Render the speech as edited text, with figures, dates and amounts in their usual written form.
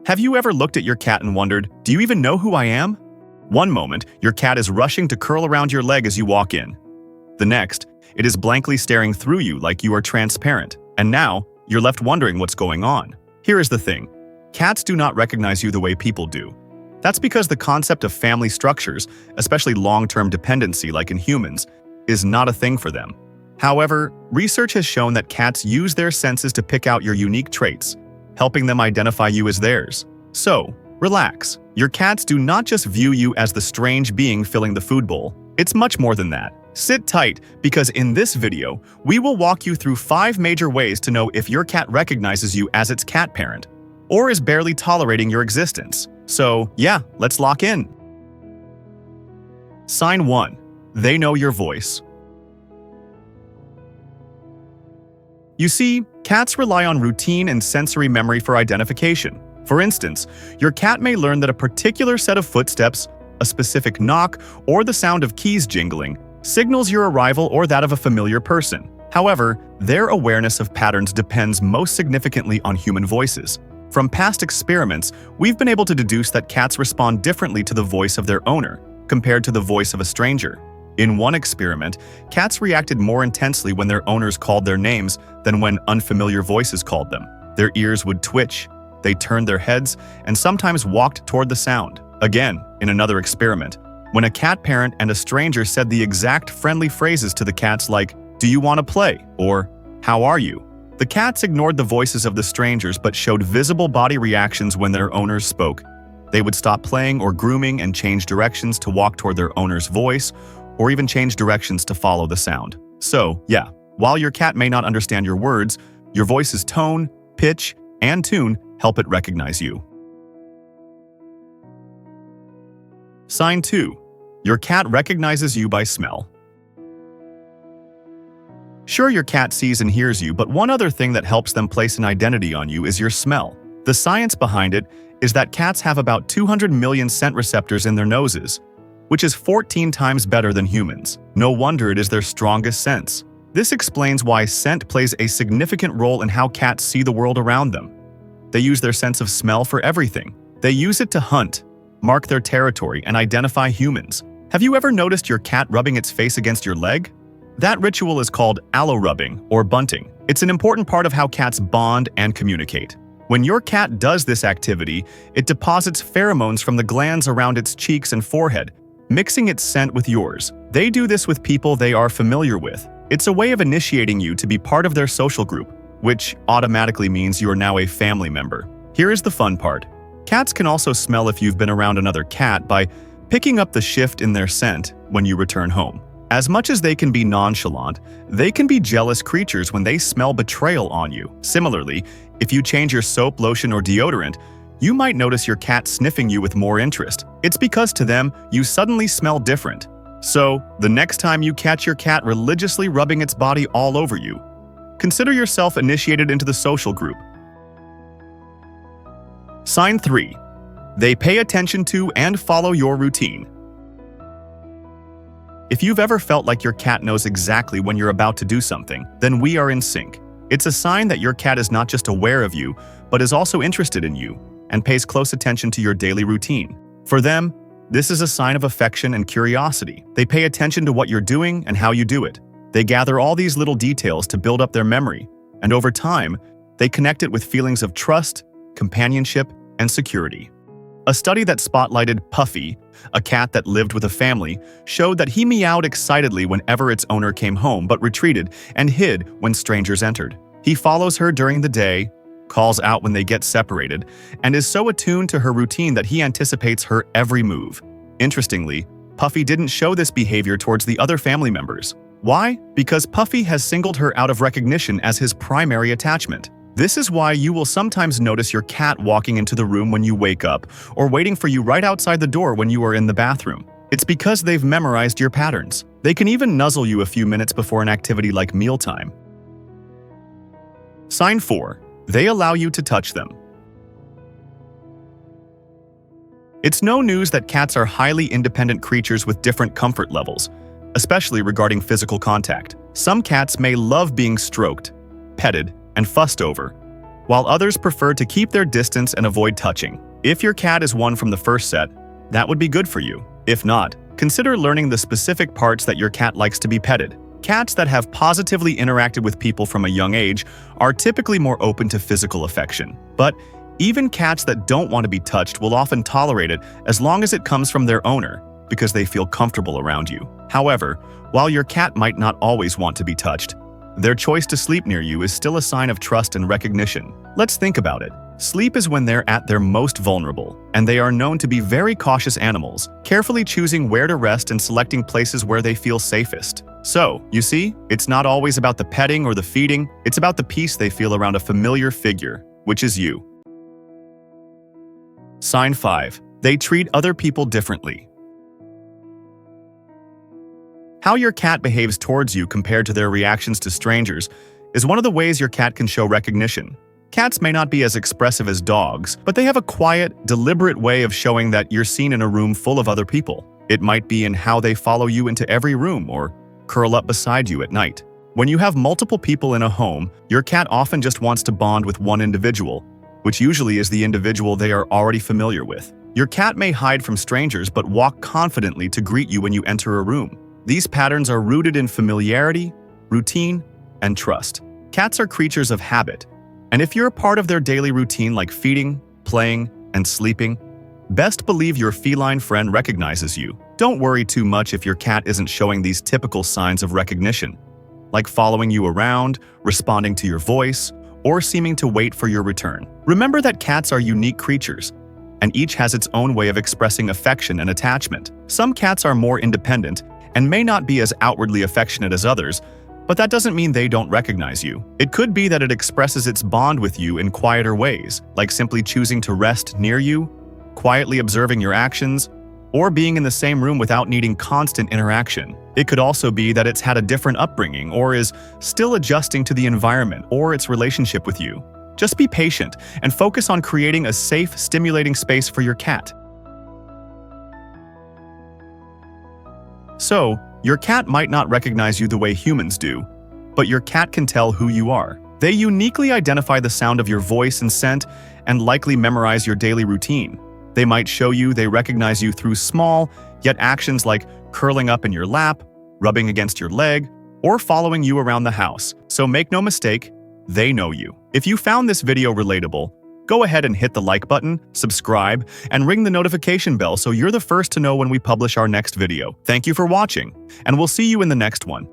Have you ever looked at your cat and wondered, do you even know who I am? One moment, your cat is rushing to curl around your leg as you walk in. The next, it is blankly staring through you like you are transparent. And now, you're left wondering what's going on. Here is the thing. Cats do not recognize you the way people do. That's because the concept of family structures, especially long-term dependency like in humans, is not a thing for them. However, research has shown that cats use their senses to pick out your unique traits, helping them identify you as theirs. So, relax. Your cats do not just view you as the strange being filling the food bowl. It's much more than that. Sit tight, because in this video, we will walk you through 5 major ways to know if your cat recognizes you as its cat parent, or is barely tolerating your existence. So, yeah, let's lock in. Sign 1. They know your voice. You see, cats rely on routine and sensory memory for identification. For instance, your cat may learn that a particular set of footsteps, a specific knock, or the sound of keys jingling signals your arrival or that of a familiar person. However, their awareness of patterns depends most significantly on human voices. From past experiments, we've been able to deduce that cats respond differently to the voice of their owner compared to the voice of a stranger. In one experiment, cats reacted more intensely when their owners called their names than when unfamiliar voices called them. Their ears would twitch, they turned their heads, and sometimes walked toward the sound. Again, in another experiment, when a cat parent and a stranger said the exact friendly phrases to the cats like, "Do you want to play?" or "How are you?" the cats ignored the voices of the strangers but showed visible body reactions when their owners spoke. They would stop playing or grooming and change directions to walk toward their owner's voice, or even change directions to follow the sound. So, yeah, while your cat may not understand your words, your voice's tone, pitch, and tune help it recognize you. Sign 2. Your cat recognizes you by smell. Sure, your cat sees and hears you, but one other thing that helps them place an identity on you is your smell. The science behind it is that cats have about 200 million scent receptors in their noses, which is 14 times better than humans. No wonder it is their strongest sense. This explains why scent plays a significant role in how cats see the world around them. They use their sense of smell for everything. They use it to hunt, mark their territory, and identify humans. Have you ever noticed your cat rubbing its face against your leg? That ritual is called allo-rubbing or bunting. It's an important part of how cats bond and communicate. When your cat does this activity, it deposits pheromones from the glands around its cheeks and forehead, mixing its scent with yours. They do this with people they are familiar with. It's a way of initiating you to be part of their social group, which automatically means you are now a family member. Here is the fun part. Cats can also smell if you've been around another cat by picking up the shift in their scent when you return home. As much as they can be nonchalant, they can be jealous creatures when they smell betrayal on you. Similarly, if you change your soap, lotion, or deodorant, you might notice your cat sniffing you with more interest. It's because to them, you suddenly smell different. So, the next time you catch your cat religiously rubbing its body all over you, consider yourself initiated into the social group. Sign 3. They pay attention to and follow your routine. If you've ever felt like your cat knows exactly when you're about to do something, then we are in sync. It's a sign that your cat is not just aware of you, but is also interested in you and pays close attention to your daily routine. For them, this is a sign of affection and curiosity. They pay attention to what you're doing and how you do it. They gather all these little details to build up their memory, and over time, they connect it with feelings of trust, companionship, and security. A study that spotlighted Puffy, a cat that lived with a family, showed that he meowed excitedly whenever its owner came home but retreated and hid when strangers entered. He follows her during the day, calls out when they get separated, and is so attuned to her routine that he anticipates her every move. Interestingly, Puffy didn't show this behavior towards the other family members. Why? Because Puffy has singled her out of recognition as his primary attachment. This is why you will sometimes notice your cat walking into the room when you wake up, or waiting for you right outside the door when you are in the bathroom. It's because they've memorized your patterns. They can even nuzzle you a few minutes before an activity like mealtime. Sign 4. They allow you to touch them. It's no news that cats are highly independent creatures with different comfort levels, especially regarding physical contact. Some cats may love being stroked, petted, and fussed over, while others prefer to keep their distance and avoid touching. If your cat is one from the first set, that would be good for you. If not, consider learning the specific parts that your cat likes to be petted. Cats that have positively interacted with people from a young age are typically more open to physical affection. But even cats that don't want to be touched will often tolerate it as long as it comes from their owner, because they feel comfortable around you. However, while your cat might not always want to be touched, their choice to sleep near you is still a sign of trust and recognition. Let's think about it. Sleep is when they're at their most vulnerable, and they are known to be very cautious animals, carefully choosing where to rest and selecting places where they feel safest. So, you see, it's not always about the petting or the feeding, it's about the peace they feel around a familiar figure, which is you. Sign 5. They treat other people differently. How your cat behaves towards you compared to their reactions to strangers is one of the ways your cat can show recognition. Cats may not be as expressive as dogs, but they have a quiet, deliberate way of showing that you're seen in a room full of other people. It might be in how they follow you into every room or curl up beside you at night. When you have multiple people in a home, your cat often just wants to bond with one individual, which usually is the individual they are already familiar with. Your cat may hide from strangers but walk confidently to greet you when you enter a room. These patterns are rooted in familiarity, routine, and trust. Cats are creatures of habit, and if you're a part of their daily routine like feeding, playing, and sleeping, best believe your feline friend recognizes you. Don't worry too much if your cat isn't showing these typical signs of recognition, like following you around, responding to your voice, or seeming to wait for your return. Remember that cats are unique creatures, and each has its own way of expressing affection and attachment. Some cats are more independent and may not be as outwardly affectionate as others, but that doesn't mean they don't recognize you. It could be that it expresses its bond with you in quieter ways, like simply choosing to rest near you, quietly observing your actions, or being in the same room without needing constant interaction. It could also be that it's had a different upbringing or is still adjusting to the environment or its relationship with you. Just be patient and focus on creating a safe, stimulating space for your cat. So, your cat might not recognize you the way humans do, but your cat can tell who you are. They uniquely identify the sound of your voice and scent and likely memorize your daily routine. They might show you they recognize you through small, yet actions like curling up in your lap, rubbing against your leg, or following you around the house. So make no mistake, they know you. If you found this video relatable, go ahead and hit the like button, subscribe, and ring the notification bell so you're the first to know when we publish our next video. Thank you for watching, and we'll see you in the next one.